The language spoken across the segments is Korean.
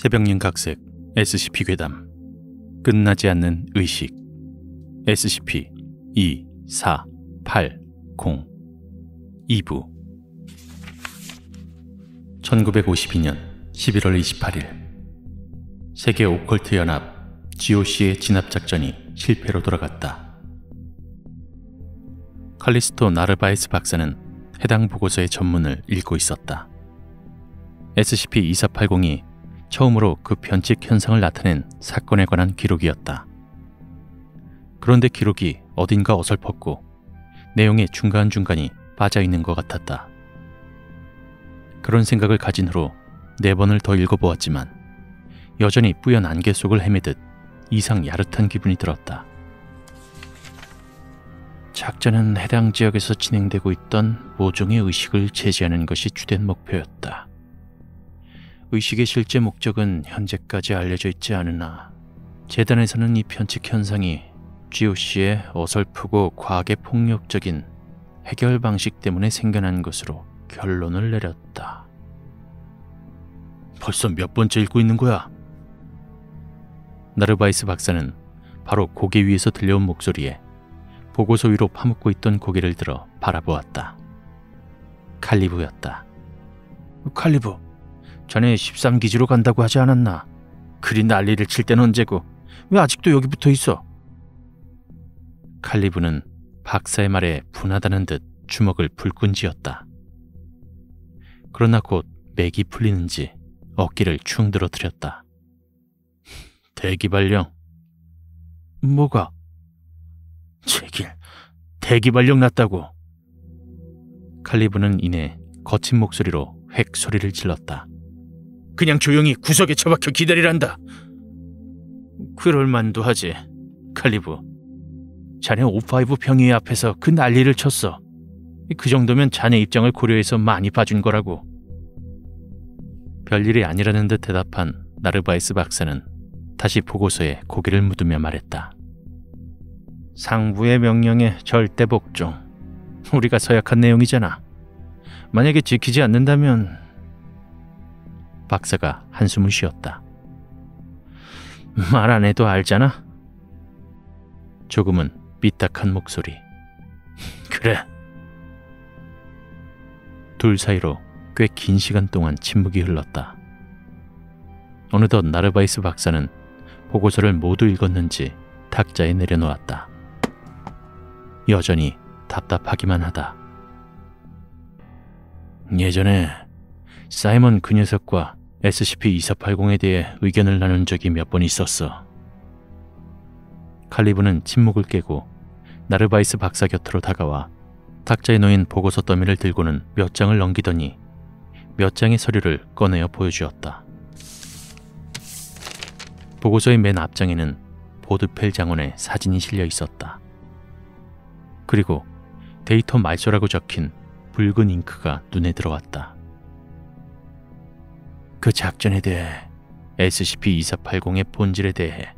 새벽녘각색 SCP 괴담 끝나지 않는 의식 SCP-2480 2부 1952년 11월 28일 세계 오컬트 연합 GOC의 진압작전이 실패로 돌아갔다. 칼리스토 나르바에스 박사는 해당 보고서의 전문을 읽고 있었다. SCP-2480이 처음으로 그 변칙 현상을 나타낸 사건에 관한 기록이었다. 그런데 기록이 어딘가 어설펐고 내용의 중간중간이 빠져있는 것 같았다. 그런 생각을 가진 후로 4번을 더 읽어보았지만 여전히 뿌연 안개 속을 헤매듯 이상 야릇한 기분이 들었다. 작전은 해당 지역에서 진행되고 있던 모종의 의식을 제지하는 것이 주된 목표였다. 의식의 실제 목적은 현재까지 알려져 있지 않으나 재단에서는 이 변칙 현상이 GOC의 어설프고 과하게 폭력적인 해결 방식 때문에 생겨난 것으로 결론을 내렸다. 벌써 몇 번째 읽고 있는 거야? 나르바이스 박사는 바로 고개 위에서 들려온 목소리에 보고서 위로 파묻고 있던 고개를 들어 바라보았다. 칼리브였다. 칼리브, 자네 13기지로 간다고 하지 않았나? 그리 난리를 칠 때는 언제고 왜 아직도 여기 붙어 있어? 칼리브는 박사의 말에 분하다는 듯 주먹을 불끈 쥐었다. 그러나 곧 맥이 풀리는지 어깨를 축 늘어뜨렸다. 대기발령. 뭐가? 제길, 대기발령 났다고. 칼리브는 이내 거친 목소리로 획 소리를 질렀다. 그냥 조용히 구석에 처박혀 기다리란다. 그럴 만도 하지, 칼리브. 자네 O5 병의 앞에서 그 난리를 쳤어. 그 정도면 자네 입장을 고려해서 많이 봐준 거라고. 별일이 아니라는 듯 대답한 나르바이스 박사는 다시 보고서에 고개를 묻으며 말했다. 상부의 명령에 절대 복종. 우리가 서약한 내용이잖아. 만약에 지키지 않는다면... 박사가 한숨을 쉬었다. 말 안 해도 알잖아? 조금은 삐딱한 목소리. 그래. 둘 사이로 꽤 긴 시간 동안 침묵이 흘렀다. 어느덧 나르바이스 박사는 보고서를 모두 읽었는지 탁자에 내려놓았다. 여전히 답답하기만 하다. 예전에 사이먼 그 녀석과 SCP-2480에 대해 의견을 나눈 적이 몇 번 있었어. 칼리브는 침묵을 깨고 나르바이스 박사 곁으로 다가와 탁자에 놓인 보고서 더미를 들고는 몇 장을 넘기더니 몇 장의 서류를 꺼내어 보여주었다. 보고서의 맨 앞장에는 보드펠 장원의 사진이 실려 있었다. 그리고 데이터 말소라고 적힌 붉은 잉크가 눈에 들어왔다. 그 작전에 대해 SCP-2480의 본질에 대해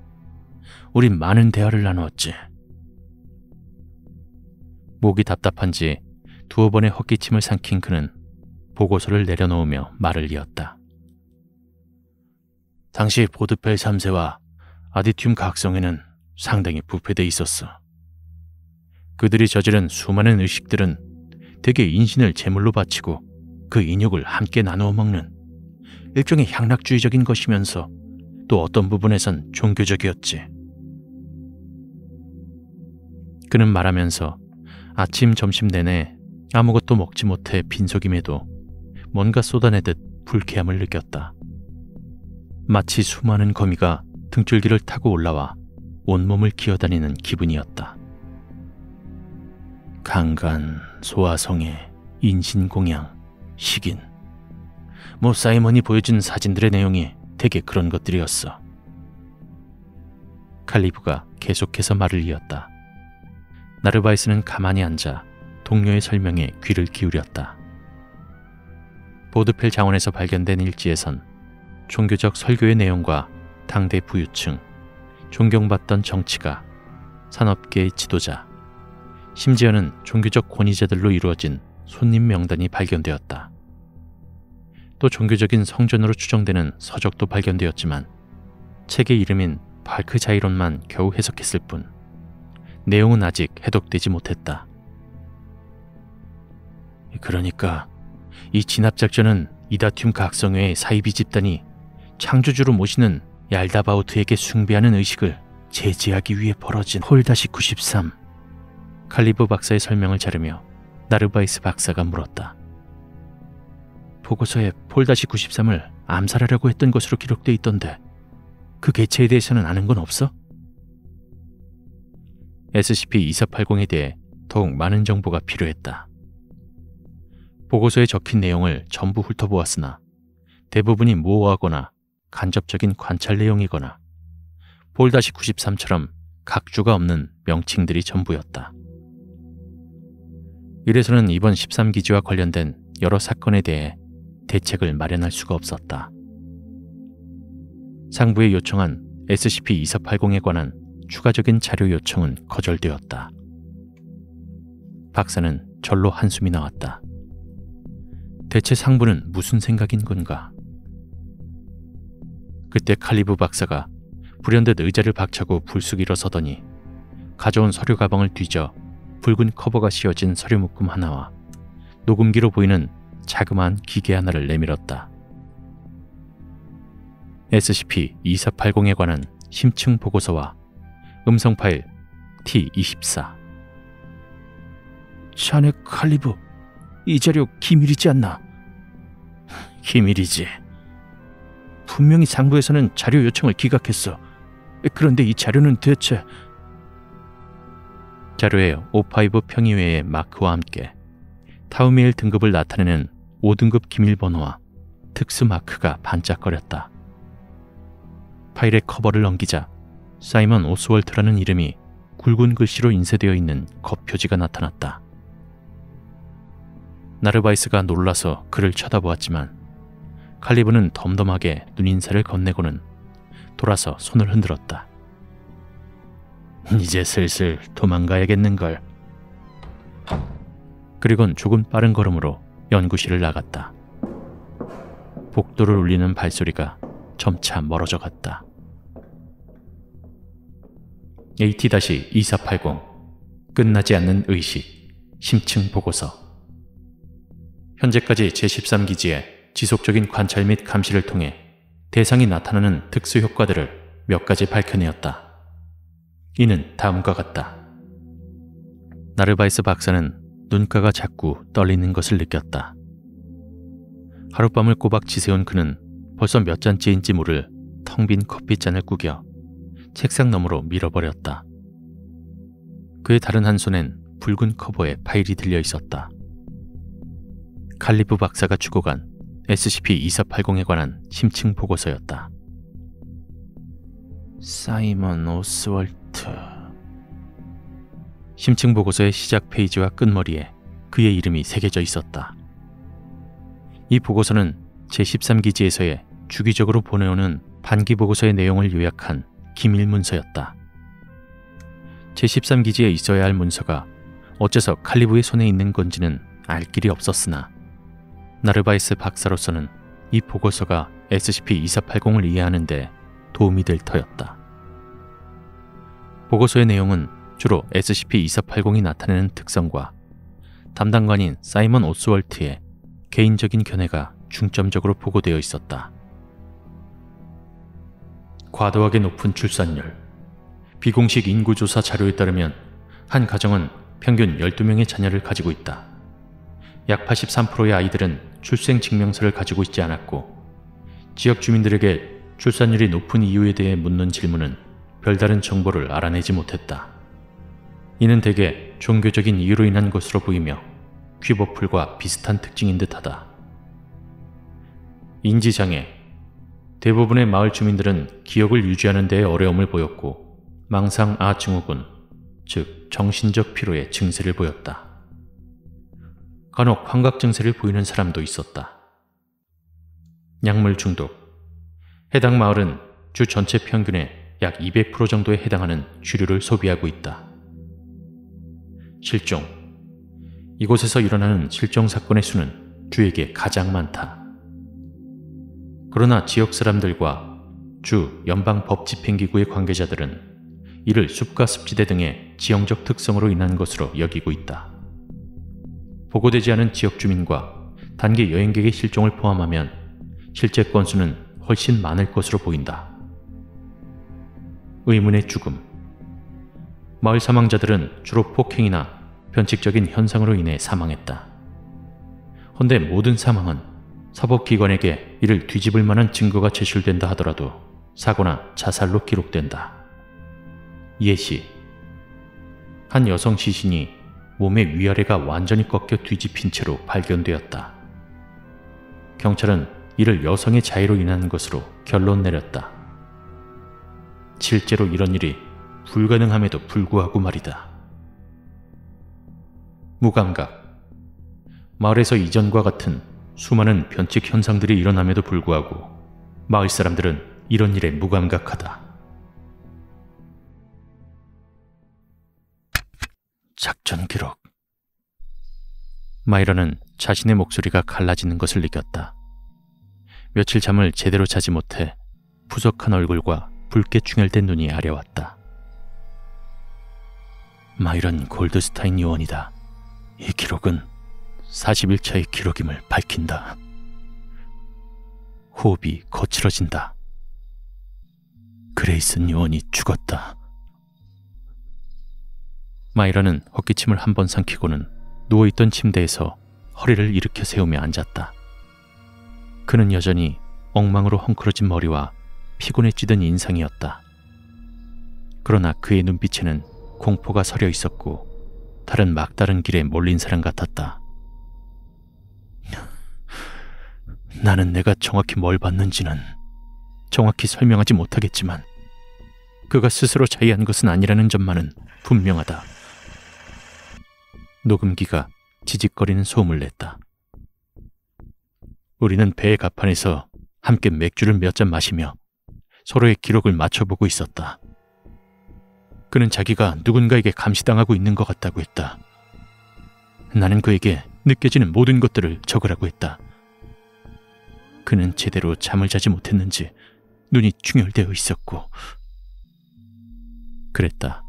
우린 많은 대화를 나누었지. 목이 답답한지 두어 번의 헛기침을 삼킨 그는 보고서를 내려놓으며 말을 이었다. 당시 보드펠 3세와 아디튬 각성에는 상당히 부패돼 있었어. 그들이 저지른 수많은 의식들은 대개 인신을 제물로 바치고 그 인욕을 함께 나누어 먹는 일종의 향락주의적인 것이면서 또 어떤 부분에선 종교적이었지. 그는 말하면서 아침, 점심 내내 아무것도 먹지 못해 빈속임에도 뭔가 쏟아내듯 불쾌함을 느꼈다. 마치 수많은 거미가 등줄기를 타고 올라와 온몸을 기어다니는 기분이었다. 강간, 소아성애, 인신공양, 식인, 사이먼이 보여준 사진들의 내용이 대개 그런 것들이었어. 칼리브가 계속해서 말을 이었다. 나르바이스는 가만히 앉아 동료의 설명에 귀를 기울였다. 보드펠 장원에서 발견된 일지에선 종교적 설교의 내용과 당대 부유층, 존경받던 정치가, 산업계의 지도자, 심지어는 종교적 권위자들로 이루어진 손님 명단이 발견되었다. 또 종교적인 성전으로 추정되는 서적도 발견되었지만 책의 이름인 발크 자이론만 겨우 해석했을 뿐 내용은 아직 해독되지 못했다. 그러니까 이 진압작전은 이다툼 각성회의 사이비 집단이 창조주로 모시는 얄다바오트에게 숭배하는 의식을 제지하기 위해 벌어진 폴-93. 칼리브 박사의 설명을 자르며 나르바이스 박사가 물었다. 보고서에 폴-93을 암살하려고 했던 것으로 기록돼 있던데 그 개체에 대해서는 아는 건 없어? SCP-2480에 대해 더욱 많은 정보가 필요했다. 보고서에 적힌 내용을 전부 훑어보았으나 대부분이 모호하거나 간접적인 관찰 내용이거나 폴-93처럼 각주가 없는 명칭들이 전부였다. 이래서는 이번 13기지와 관련된 여러 사건에 대해 대책을 마련할 수가 없었다. 상부에 요청한 SCP-2480에 관한 추가적인 자료 요청은 거절되었다. 박사는 절로 한숨이 나왔다. 대체 상부는 무슨 생각인 건가? 그때 칼리브 박사가 불현듯 의자를 박차고 불쑥 일어서더니 가져온 서류 가방을 뒤져 붉은 커버가 씌워진 서류 묶음 하나와 녹음기로 보이는 자그마한 기계 하나를 내밀었다. SCP-2480에 관한 심층 보고서와 음성 파일 T-24. 자네 칼리브, 이 자료 기밀이지 않나? 기밀이지. 분명히 상부에서는 자료 요청을 기각했어. 그런데 이 자료는 대체... 자료에 O5 평의회의 마크와 함께 타우메일 등급을 나타내는 5등급 기밀 번호와 특수 마크가 반짝거렸다. 파일의 커버를 넘기자 사이먼 오스월트라는 이름이 굵은 글씨로 인쇄되어 있는 겉표지가 나타났다. 나르바이스가 놀라서 그를 쳐다보았지만 칼리브는 덤덤하게 눈인사를 건네고는 돌아서 손을 흔들었다. 이제 슬슬 도망가야겠는걸. 그리곤 조금 빠른 걸음으로 연구실을 나갔다. 복도를 울리는 발소리가 점차 멀어져 갔다. AT-2480 끝나지 않는 의식 심층 보고서. 현재까지 제13기지에 지속적인 관찰 및 감시를 통해 대상이 나타나는 특수 효과들을 몇 가지 밝혀내었다. 이는 다음과 같다. 나르바이스 박사는 눈가가 자꾸 떨리는 것을 느꼈다. 하룻밤을 꼬박 지새운 그는 벌써 몇 잔째인지 모를 텅 빈 커피잔을 구겨 책상 너머로 밀어버렸다. 그의 다른 한 손엔 붉은 커버에 파일이 들려 있었다. 칼리브 박사가 주고 간 SCP-2480에 관한 심층 보고서였다. 사이먼 오스월트. 심층 보고서의 시작 페이지와 끝머리에 그의 이름이 새겨져 있었다. 이 보고서는 제13기지에서의 주기적으로 보내오는 반기 보고서의 내용을 요약한 기밀 문서였다. 제13기지에 있어야 할 문서가 어째서 칼리브의 손에 있는 건지는 알 길이 없었으나 나르바이스 박사로서는 이 보고서가 SCP-2480을 이해하는 데 도움이 될 터였다. 보고서의 내용은 주로 SCP-2480이 나타내는 특성과 담당관인 사이먼 오스월트의 개인적인 견해가 중점적으로 보고되어 있었다. 과도하게 높은 출산율. 비공식 인구조사 자료에 따르면 한 가정은 평균 12명의 자녀를 가지고 있다. 약 83%의 아이들은 출생증명서를 가지고 있지 않았고 지역 주민들에게 출산율이 높은 이유에 대해 묻는 질문은 별다른 정보를 알아내지 못했다. 이는 대개 종교적인 이유로 인한 것으로 보이며 퀴버풀과 비슷한 특징인 듯하다. 인지장애. 대부분의 마을 주민들은 기억을 유지하는 데에 어려움을 보였고 망상 증후군, 즉 정신적 피로의 증세를 보였다. 간혹 환각 증세를 보이는 사람도 있었다. 약물 중독. 해당 마을은 주 전체 평균의 약 200% 정도에 해당하는 주류를 소비하고 있다. 실종. 이곳에서 일어나는 실종 사건의 수는 주에게 가장 많다. 그러나 지역 사람들과 주 연방법집행기구의 관계자들은 이를 숲과 습지대 등의 지형적 특성으로 인한 것으로 여기고 있다. 보고되지 않은 지역 주민과 단기 여행객의 실종을 포함하면 실제 건수는 훨씬 많을 것으로 보인다. 의문의 죽음. 마을 사망자들은 주로 폭행이나 변칙적인 현상으로 인해 사망했다. 헌데 모든 사망은 사법기관에게 이를 뒤집을 만한 증거가 제출된다 하더라도 사고나 자살로 기록된다. 예시. 한 여성 시신이 몸의 위아래가 완전히 꺾여 뒤집힌 채로 발견되었다. 경찰은 이를 여성의 자해로 인한 것으로 결론 내렸다. 실제로 이런 일이 불가능함에도 불구하고 말이다. 무감각. 마을에서 이전과 같은 수많은 변칙 현상들이 일어남에도 불구하고 마을 사람들은 이런 일에 무감각하다. 작전 기록. 마이라는 자신의 목소리가 갈라지는 것을 느꼈다. 며칠 잠을 제대로 자지 못해 푸석한 얼굴과 붉게 충혈된 눈이 아려왔다. 마이런 골드스타인 요원이다. 이 기록은 40일차의 기록임을 밝힌다. 호흡이 거칠어진다. 그레이슨 요원이 죽었다. 마이라는 헛기침을 한 번 삼키고는 누워있던 침대에서 허리를 일으켜 세우며 앉았다. 그는 여전히 엉망으로 헝클어진 머리와 피곤에 찌든 인상이었다. 그러나 그의 눈빛에는 공포가 서려 있었고 다른 막다른 길에 몰린 사람 같았다. 나는 내가 정확히 뭘 봤는지는 정확히 설명하지 못하겠지만 그가 스스로 자해한 것은 아니라는 점만은 분명하다. 녹음기가 지직거리는 소음을 냈다. 우리는 배의 갑판에서 함께 맥주를 몇 잔 마시며 서로의 기록을 맞춰보고 있었다. 그는 자기가 누군가에게 감시당하고 있는 것 같다고 했다. 나는 그에게 느껴지는 모든 것들을 적으라고 했다. 그는 제대로 잠을 자지 못했는지 눈이 충혈되어 있었고 그랬다.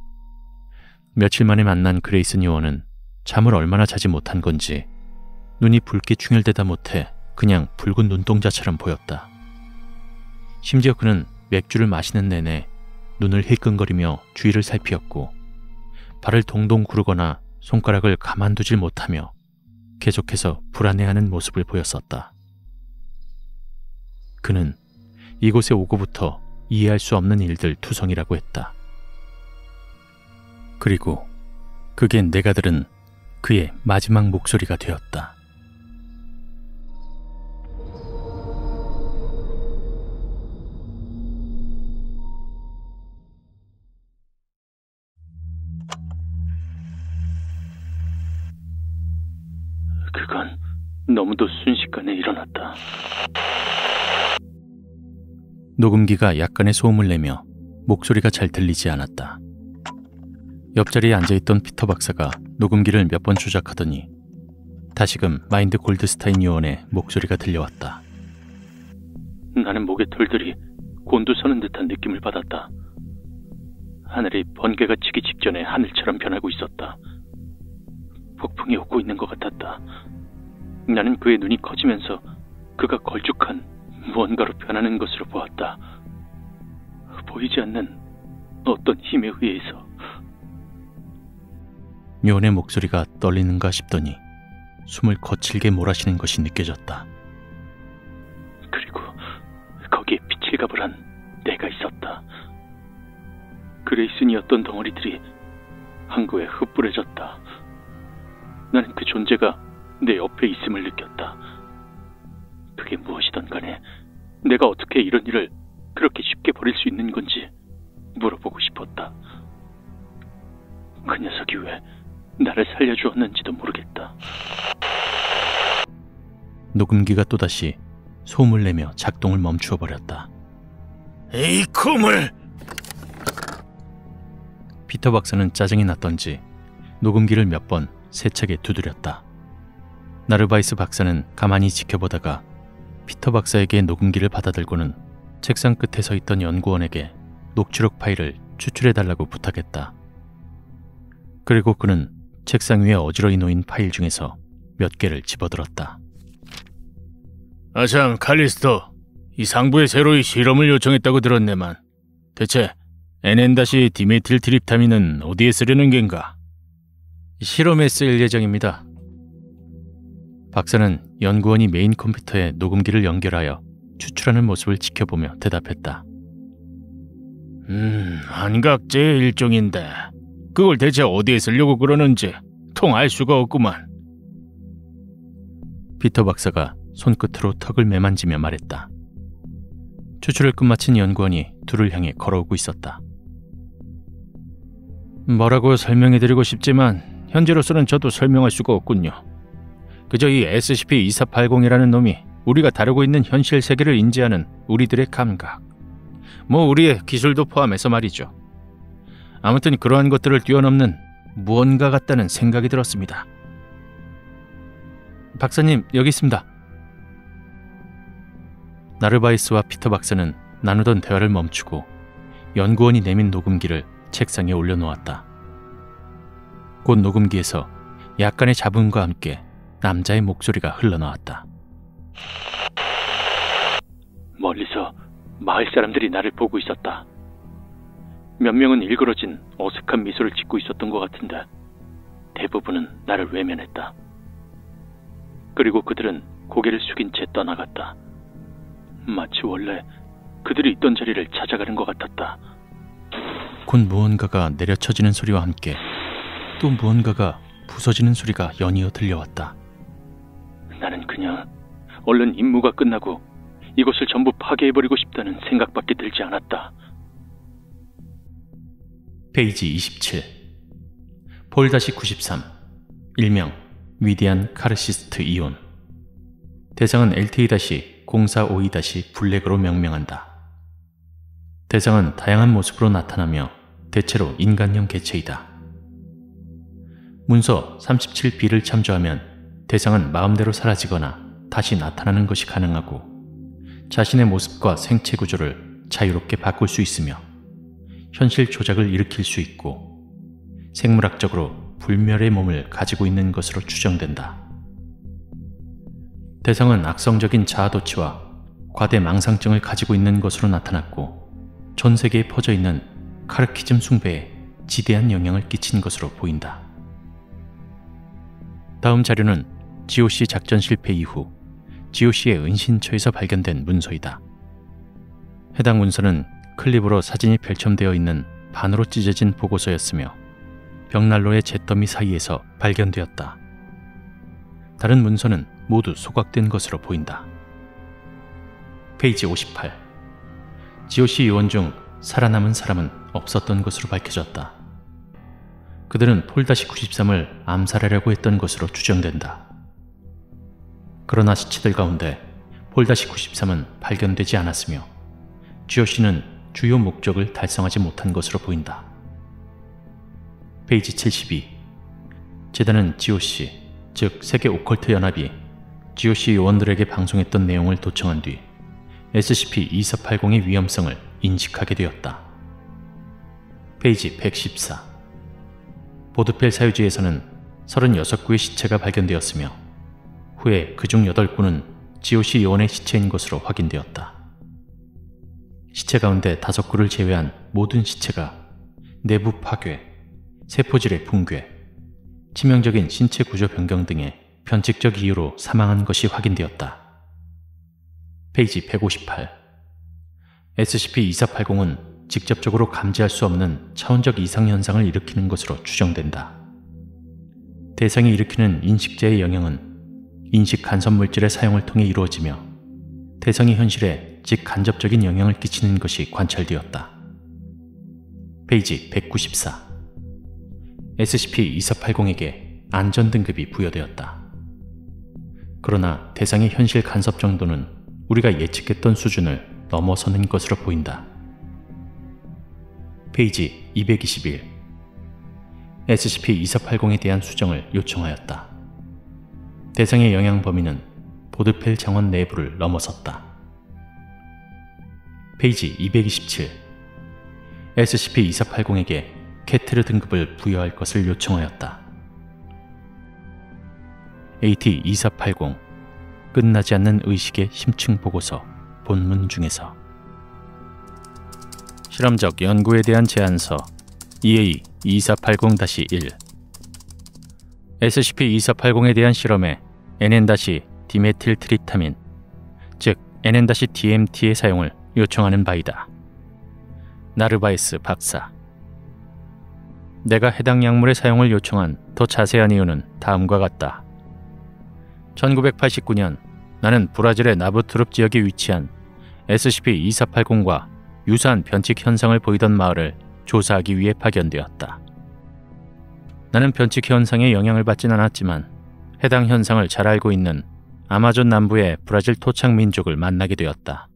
며칠 만에 만난 그레이슨 요원은 잠을 얼마나 자지 못한 건지 눈이 붉게 충혈되다 못해 그냥 붉은 눈동자처럼 보였다. 심지어 그는 맥주를 마시는 내내 눈을 힐끔거리며 주위를 살피었고 발을 동동 구르거나 손가락을 가만두질 못하며 계속해서 불안해하는 모습을 보였었다. 그는 이곳에 오고부터 이해할 수 없는 일들 투성이라고 했다. 그리고 그게 내가 들은 그의 마지막 목소리가 되었다. 그건 너무도 순식간에 일어났다. 녹음기가 약간의 소음을 내며 목소리가 잘 들리지 않았다. 옆자리에 앉아있던 피터 박사가 녹음기를 몇 번 조작하더니 다시금 마인드 골드스타인 요원의 목소리가 들려왔다. 나는 목에 털들이 곤두서는 듯한 느낌을 받았다. 하늘이 번개가 치기 직전에 하늘처럼 변하고 있었다. 폭풍이 오고 있는 것 같았다. 나는 그의 눈이 커지면서 그가 걸쭉한 무언가로 변하는 것으로 보았다. 보이지 않는 어떤 힘에 의해서. 요원의 목소리가 떨리는가 싶더니 숨을 거칠게 몰아쉬는 것이 느껴졌다. 그리고 거기에 피칠가불한 내가 있었다. 그레이슨이었던 덩어리들이 항구에 흩뿌려졌다. 나는 그 존재가 내 옆에 있음을 느꼈다. 그게 무엇이든 간에 내가 어떻게 이런 일을 그렇게 쉽게 버릴 수 있는 건지 물어보고 싶었다. 그 녀석이 왜 나를 살려주었는지도 모르겠다. 녹음기가 또다시 소음을 내며 작동을 멈추어 버렸다. 이 콩을! 피터 박사는 짜증이 났던지 녹음기를 몇 번 세차게 두드렸다. 나르바이스 박사는 가만히 지켜보다가 피터 박사에게 녹음기를 받아들고는 책상 끝에 서 있던 연구원에게 녹취록 파일을 추출해달라고 부탁했다. 그리고 그는 책상 위에 어지러이 놓인 파일 중에서 몇 개를 집어들었다. 아참, 칼리스토. 이 상부에 새로이 실험을 요청했다고 들었네만. 대체 NN-디메틸 트립타민은 어디에 쓰려는 겐가? 실험에 쓰일 예정입니다. 박사는 연구원이 메인 컴퓨터에 녹음기를 연결하여 추출하는 모습을 지켜보며 대답했다. 한각제의 일종인데 그걸 대체 어디에 쓰려고 그러는지 통 알 수가 없구만. 피터 박사가 손끝으로 턱을 매만지며 말했다. 추출을 끝마친 연구원이 둘을 향해 걸어오고 있었다. 뭐라고 설명해드리고 싶지만 현재로서는 저도 설명할 수가 없군요. 그저 이 SCP-2480이라는 놈이 우리가 다루고 있는 현실 세계를 인지하는 우리들의 감각, 우리의 기술도 포함해서 말이죠. 아무튼 그러한 것들을 뛰어넘는 무언가 같다는 생각이 들었습니다. 박사님, 여기 있습니다. 나르바이스와 피터 박사는 나누던 대화를 멈추고 연구원이 내민 녹음기를 책상에 올려놓았다. 곧 녹음기에서 약간의 잡음과 함께 남자의 목소리가 흘러나왔다. 멀리서 마을 사람들이 나를 보고 있었다. 몇 명은 일그러진 어색한 미소를 짓고 있었던 것 같은데 대부분은 나를 외면했다. 그리고 그들은 고개를 숙인 채 떠나갔다. 마치 원래 그들이 있던 자리를 찾아가는 것 같았다. 곧 무언가가 내려쳐지는 소리와 함께 또 무언가가 부서지는 소리가 연이어 들려왔다. 나는 그냥 얼른 임무가 끝나고 이것을 전부 파괴해버리고 싶다는 생각밖에 들지 않았다. 페이지 27. 폴-93 일명 위대한 카르시스트 이온. 대상은 LTA-0452-블랙으로 명명한다. 대상은 다양한 모습으로 나타나며 대체로 인간형 개체이다. 문서 37B를 참조하면 대상은 마음대로 사라지거나 다시 나타나는 것이 가능하고 자신의 모습과 생체 구조를 자유롭게 바꿀 수 있으며 현실 조작을 일으킬 수 있고 생물학적으로 불멸의 몸을 가지고 있는 것으로 추정된다. 대상은 악성적인 자아도취와 과대 망상증을 가지고 있는 것으로 나타났고 전 세계에 퍼져 있는 카르키즘 숭배에 지대한 영향을 끼친 것으로 보인다. 다음 자료는 GOC 작전 실패 이후 GOC의 은신처에서 발견된 문서이다. 해당 문서는 클립으로 사진이 별첨되어 있는 반으로 찢어진 보고서였으며 벽난로의 잿더미 사이에서 발견되었다. 다른 문서는 모두 소각된 것으로 보인다. 페이지 58. GOC 요원 중 살아남은 사람은 없었던 것으로 밝혀졌다. 그들은 폴-93을 암살하려고 했던 것으로 추정된다. 그러나 시체들 가운데 폴-93은 발견되지 않았으며 GOC는 주요 목적을 달성하지 못한 것으로 보인다. 페이지 72. 재단은 GOC, 즉 세계 오컬트 연합이 GOC 요원들에게 방송했던 내용을 도청한 뒤 SCP-2480의 위험성을 인식하게 되었다. 페이지 114. 보드펠 사유지에서는 36구의 시체가 발견되었으며 후에 그중 8구는 GOC 요원의 시체인 것으로 확인되었다. 시체 가운데 5구를 제외한 모든 시체가 내부 파괴, 세포질의 붕괴, 치명적인 신체 구조 변경 등의 변칙적 이유로 사망한 것이 확인되었다. 페이지 158. SCP-2480은 직접적으로 감지할 수 없는 차원적 이상 현상을 일으키는 것으로 추정된다. 대상이 일으키는 인식제의 영향은 인식 간섭 물질의 사용을 통해 이루어지며 대상이 현실에 직간접적인 영향을 끼치는 것이 관찰되었다. 페이지 194. SCP-2480에게 안전등급이 부여되었다. 그러나 대상의 현실 간섭 정도는 우리가 예측했던 수준을 넘어서는 것으로 보인다. 페이지 221. SCP-2480에 대한 수정을 요청하였다. 대상의 영향 범위는 보드펠 정원 내부를 넘어섰다. 페이지 227. SCP-2480에게 케트르 등급을 부여할 것을 요청하였다. AT-2480 끝나지 않는 의식의 심층 보고서 본문 중에서 실험적 연구에 대한 제안서 EA-2480-1 SCP-2480에 대한 실험에 NN-디메틸트리타민, 즉 NN-DMT의 사용을 요청하는 바이다. 나르바에스 박사. 내가 해당 약물의 사용을 요청한 더 자세한 이유는 다음과 같다. 1989년 나는 브라질의 나부투룹 지역에 위치한 SCP-2480과 유사한 변칙 현상을 보이던 마을을 조사하기 위해 파견되었다. 나는 변칙 현상에 영향을 받진 않았지만 해당 현상을 잘 알고 있는 아마존 남부의 브라질 토착 민족을 만나게 되었다.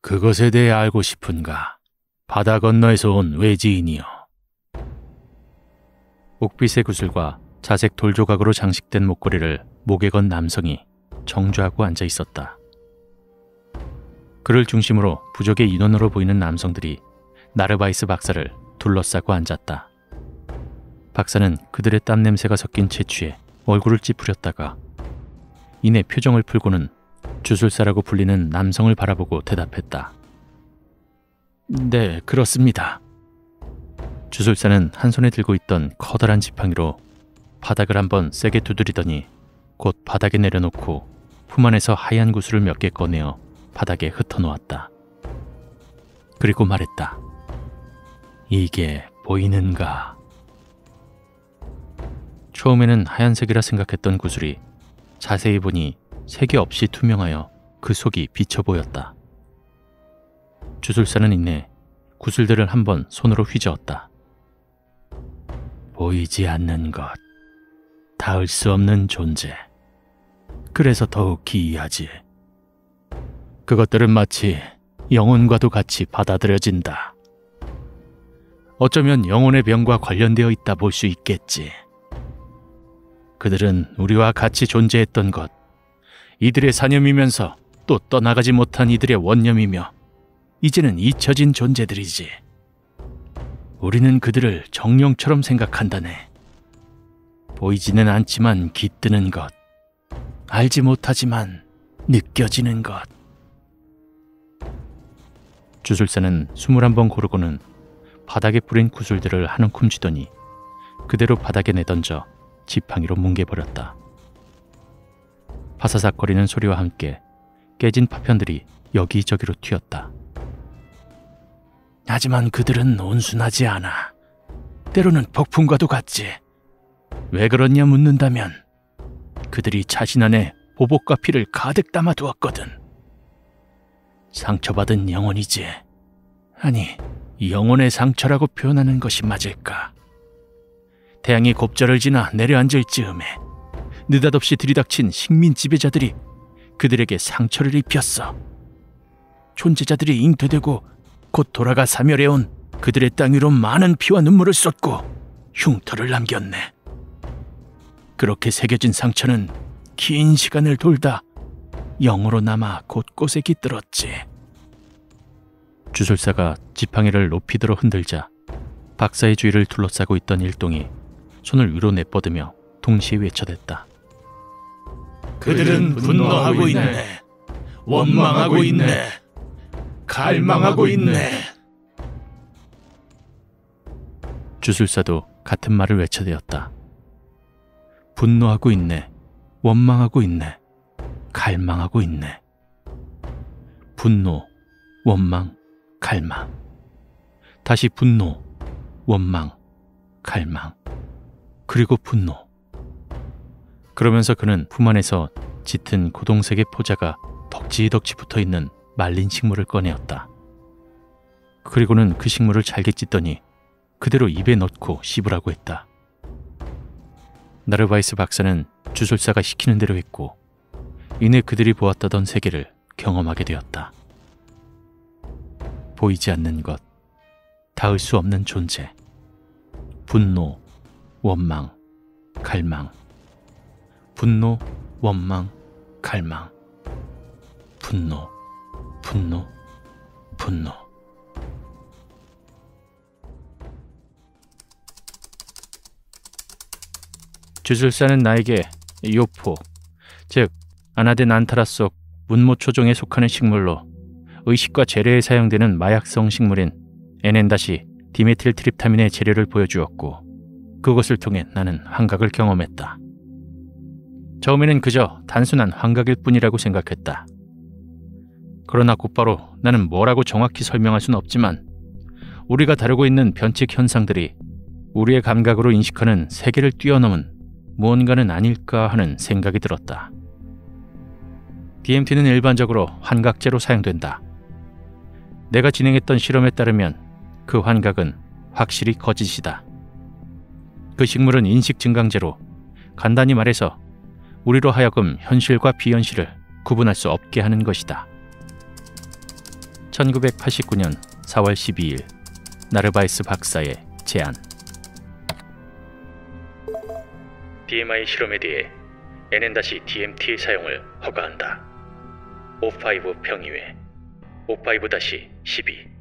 그것에 대해 알고 싶은가? 바다 건너에서 온 외지인이여. 옥빛의 구슬과 자색 돌조각으로 장식된 목걸이를 목에 건 남성이 정주하고 앉아 있었다. 그를 중심으로 부족의 인원으로 보이는 남성들이 나르바이스 박사를 둘러싸고 앉았다. 박사는 그들의 땀 냄새가 섞인 채취에 얼굴을 찌푸렸다가 이내 표정을 풀고는 주술사라고 불리는 남성을 바라보고 대답했다. 네, 그렇습니다. 주술사는 한 손에 들고 있던 커다란 지팡이로 바닥을 한번 세게 두드리더니 곧 바닥에 내려놓고 품 안에서 하얀 구슬을 몇 개 꺼내어 바닥에 흩어놓았다. 그리고 말했다. 이게 보이는가? 처음에는 하얀색이라 생각했던 구슬이 자세히 보니 색이 없이 투명하여 그 속이 비쳐 보였다. 주술사는 이내 구슬들을 한번 손으로 휘저었다. 보이지 않는 것, 닿을 수 없는 존재. 그래서 더욱 기이하지. 그것들은 마치 영혼과도 같이 받아들여진다. 어쩌면 영혼의 병과 관련되어 있다 볼 수 있겠지. 그들은 우리와 같이 존재했던 것, 이들의 사념이면서 또 떠나가지 못한 이들의 원념이며 이제는 잊혀진 존재들이지. 우리는 그들을 정령처럼 생각한다네. 보이지는 않지만 깃드는 것, 알지 못하지만 느껴지는 것. 주술사는 21번 고르고는 바닥에 뿌린 구슬들을 한 움큼 쥐더니 그대로 바닥에 내던져 지팡이로 뭉개버렸다. 파사삭거리는 소리와 함께 깨진 파편들이 여기저기로 튀었다. 하지만 그들은 온순하지 않아. 때로는 폭풍과도 같지. 왜 그러냐 묻는다면 그들이 자신 안에 보복과 피를 가득 담아두었거든. 상처받은 영혼이지. 아니, 영혼의 상처라고 표현하는 것이 맞을까? 태양이 곱절을 지나 내려앉을 즈음에 느닷없이 들이닥친 식민 지배자들이 그들에게 상처를 입혔어. 존재자들이 잉태되고 곧 돌아가 사멸해온 그들의 땅 위로 많은 피와 눈물을 쏟고 흉터를 남겼네. 그렇게 새겨진 상처는 긴 시간을 돌다 영으로 남아 곳곳에 깃들었지. 주술사가 지팡이를 높이 들어 흔들자 박사의 주위를 둘러싸고 있던 일동이 손을 위로 내뻗으며 동시에 외쳐댔다. 그들은 분노하고 있네. 원망하고 있네. 갈망하고 있네. 주술사도 같은 말을 외쳐대었다. 분노하고 있네. 원망하고 있네. 갈망하고 있네. 분노, 원망, 갈망. 다시 분노, 원망, 갈망. 그리고 분노. 그러면서 그는 품 안에서 짙은 고동색의 포자가 덕지덕지 붙어있는 말린 식물을 꺼내었다. 그리고는 그 식물을 잘게 찢더니 그대로 입에 넣고 씹으라고 했다. 나르바이스 박사는 주술사가 시키는 대로 했고 이내 그들이 보았다던 세계를 경험하게 되었다. 보이지 않는 것, 닿을 수 없는 존재, 분노, 원망, 갈망, 분노, 원망, 갈망. 분노, 분노, 분노. 주술사는 나에게 요포, 즉 아나덴 안타라 속 문모초종에 속하는 식물로 의식과 재래에 사용되는 마약성 식물인 NN-디메틸 트립타민의 재료를 보여주었고, 그것을 통해 나는 환각을 경험했다. 처음에는 그저 단순한 환각일 뿐이라고 생각했다. 그러나 곧바로 나는 뭐라고 정확히 설명할 수는 없지만 우리가 다루고 있는 변칙 현상들이 우리의 감각으로 인식하는 세계를 뛰어넘은 무언가는 아닐까 하는 생각이 들었다. DMT는 일반적으로 환각제로 사용된다. 내가 진행했던 실험에 따르면 그 환각은 확실히 거짓이다. 그 식물은 인식 증강제로, 간단히 말해서 우리로 하여금 현실과 비현실을 구분할 수 없게 하는 것이다. 1989년 4월 12일 나르바이스 박사의 제안. DMI 실험에 대해 NN-DMT의 사용을 허가한다. 55 평의회 55-12